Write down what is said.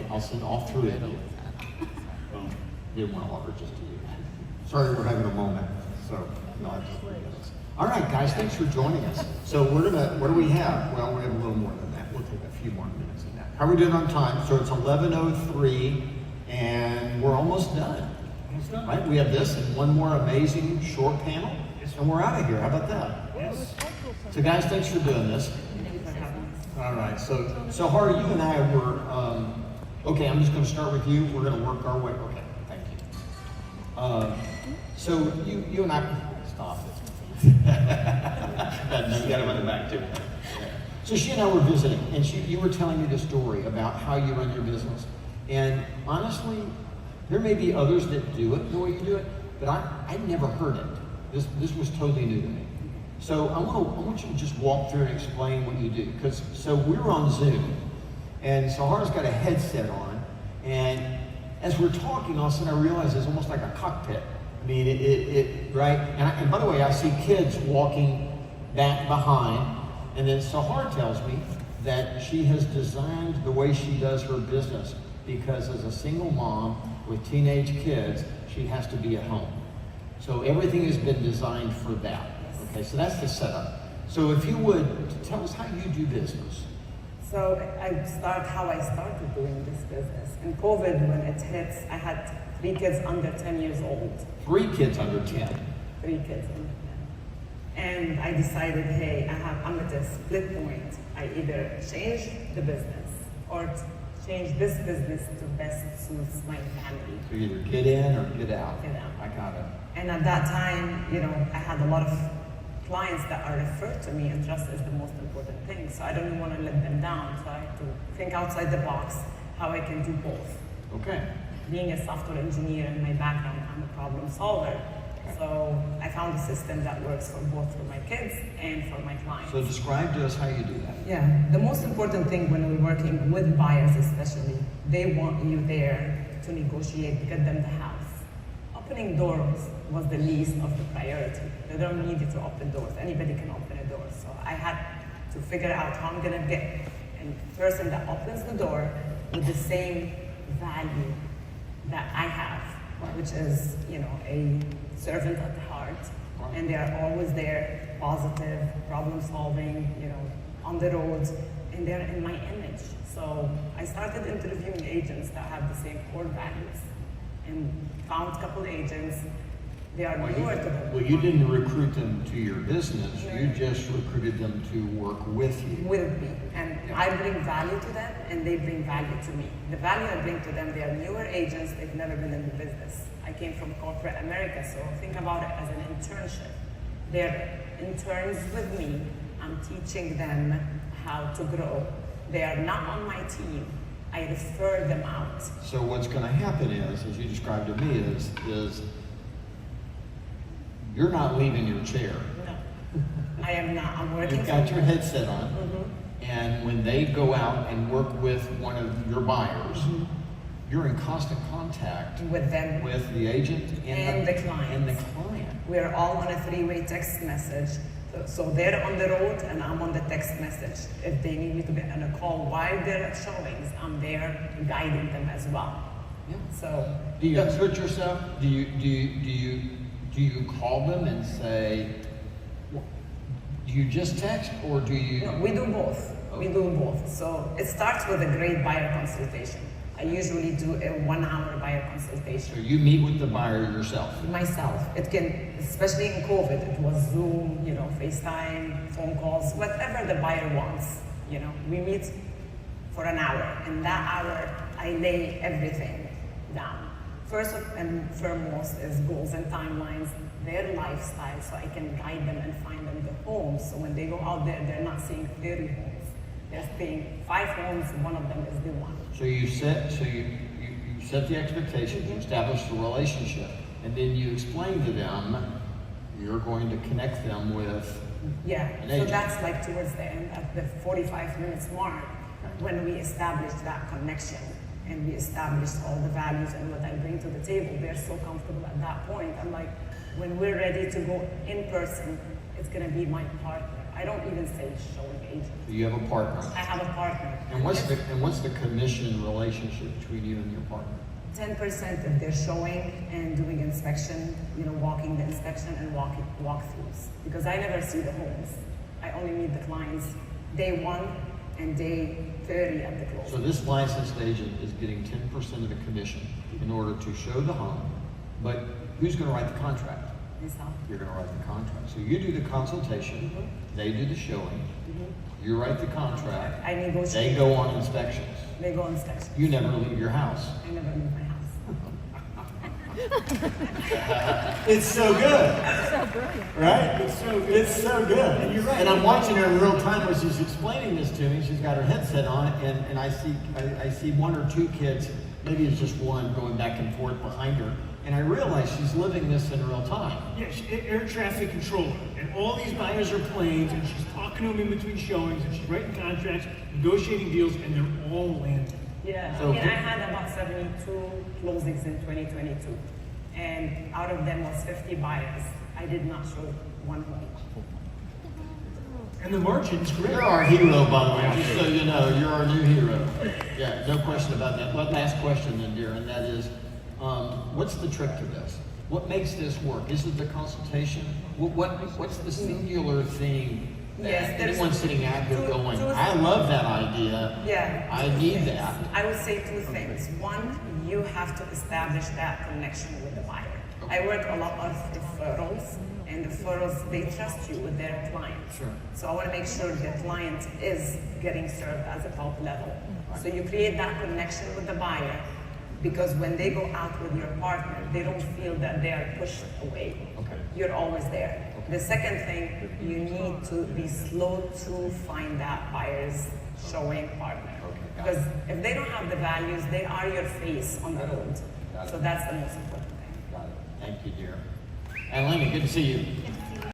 I'll send all three of you. Didn't want to offer just to you. Sorry we're having a moment. So, no, I just minutes. All right, guys, thanks for joining us. So what do we have? Well, we have a little more than that. We'll take a few more minutes than that. How are we doing on time? So it's 11:03, and we're almost done. Right? We have this and one more amazing short panel, and we're out of here. How about that? Yes. So guys, thanks for doing this. All right, so Sahar, you and I were, okay, I'm just going to start with you. We're going to work our way. Okay, thank you. So you and I, stop it. You got him on the back too. So she and I were visiting, and you were telling me the story about how you run your business. And honestly, there may be others that do it the way you do it, but I'd never heard it. This was totally new to me. So I want you to just walk through and explain what you do. So we were on Zoom, and Sahar's got a headset on, and as we're talking, all of a sudden I realize it's almost like a cockpit. I mean, it right? And by the way, I see kids walking back behind, and then Sahar tells me that she has designed the way she does her business because as a single mom with teenage kids, she has to be at home. So everything has been designed for that. Okay, so that's the setup. So if you would, tell us how you do business. So how I started doing this business. In COVID, when it hit, I had 3 kids under 10 years old. 3 kids under 10? 3 kids under 10. And I decided, hey, I'm at a split point. I either change the business or change this business to best suits my family. So either get in or get out. Get out. I got it. And at that time, I had a lot of clients that are referred to me, and trust is the most important thing. So I don't want to let them down. So I have to think outside the box how I can do both. Okay. Being a software engineer in my background, I'm a problem solver. Okay. So I found a system that works for both for my kids and for my clients. So describe to us how you do that. Yeah, the most important thing when we're working with buyers especially, they want you there to negotiate, get them the house. Opening doors was the least of the priority. They don't need you to open doors. Anybody can open a door. So I had to figure out how I'm gonna get a person that opens the door with the same value that I have, which is, a servant at the heart. And they are always there, positive, problem solving, on the road, and they're in my image. So I started interviewing agents that have the same core values, and found a couple agents. They are newer to them. Well, you didn't recruit them to your business. You just recruited them to work with you. With me. And I bring value to them, and they bring value to me. The value I bring to them, they are newer agents. They've never been in the business. I came from corporate America, so think about it as an internship. They're interns with me. I'm teaching them how to grow. They are not on my team. I refer them out. So what's going to happen is, as you described to me, is you're not leaving your chair. No, I am not. I'm working. You've got your headset on, and when they go out and work with one of your buyers, you're in constant contact with them, with the agent and the client. And the client. We're all on a 3-way text message. So they're on the road and I'm on the text message. If they need me to get on a call while they're at showings, I'm there guiding them as well. Yeah. So do you insert yourself? Do you call them and say? Do you just text or do you? No, we do both. Okay. We do both. So it starts with a great buyer consultation. I usually do a 1-hour buyer consultation. So you meet with the buyer yourself? Myself. It can, especially in COVID, it was Zoom, FaceTime, phone calls, whatever the buyer wants. We meet for an hour. In that hour, I lay everything down. First and foremost is goals and timelines, their lifestyle, so I can guide them and find them the homes. So when they go out there, they're not seeing 30 homes. They're seeing 5 homes, one of them is the one. So you set the expectations, you establish the relationship, and then you explain to them you're going to connect them with an agent. So that's like towards the end, at the 45 minutes mark, when we establish that connection and we establish all the values and what I bring to the table. They're so comfortable at that point. I'm like, when we're ready to go in person, it's gonna be my partner. I don't even say showing agent. So you have a partner. I have a partner. And what's the commission relationship between you and your partner? 10% if they're showing and doing inspection, walking the inspection and walkthroughs. Because I never see the homes. I only meet the clients day 1 and day 30 at the close. So this licensed agent is getting 10% of the commission in order to show the home, but who's going to write the contract? Myself. You're going to write the contract. So you do the consultation, they do the showing, you write the contract, I negotiate. they go on inspections. They go on inspection. You never leave your house. I never leave my house. It's so good. So brilliant. Right? It's so good. And you're right. And I'm watching her in real time when she's explaining this to me. She's got her headset on, and I see 1 or 2 kids, maybe it's just one, going back and forth behind her. And I realize she's living this in real time. Yeah, she's air traffic controller, and all these buyers are planes, and she's talking to them in between showings, and she's writing contracts, negotiating deals, and they're all landing. Yeah, So I had about 72 closings in 2022, and out of them was 50 buyers. I did not show one home. And the margin's great. You're our hero, by the way, just so you know, you're our new hero. Yeah, no question about that. One last question then, dear, and that is, what's the trick to this? What makes this work? Is it the consultation? What's the singular thing that Yes, there's anyone sitting out here two- going, two- I love that idea, Yeah. I need that? I would say 2 things. One, you have to establish that connection with the buyer. I work a lot of referrals, and referrals, they trust you with their client. Sure. So I want to make sure the client is getting served as a top level. So you create that connection with the buyer, because when they go out with your partner, they don't feel that they are pushed away. Okay. You're always there. The second thing, you need to be slow to find that buyer's showing partner. Okay, got Because if they don't have the values, they are your face on the road. Got it. So that's the most important thing. Got it. Thank you, dear. And Lenny, good to see you.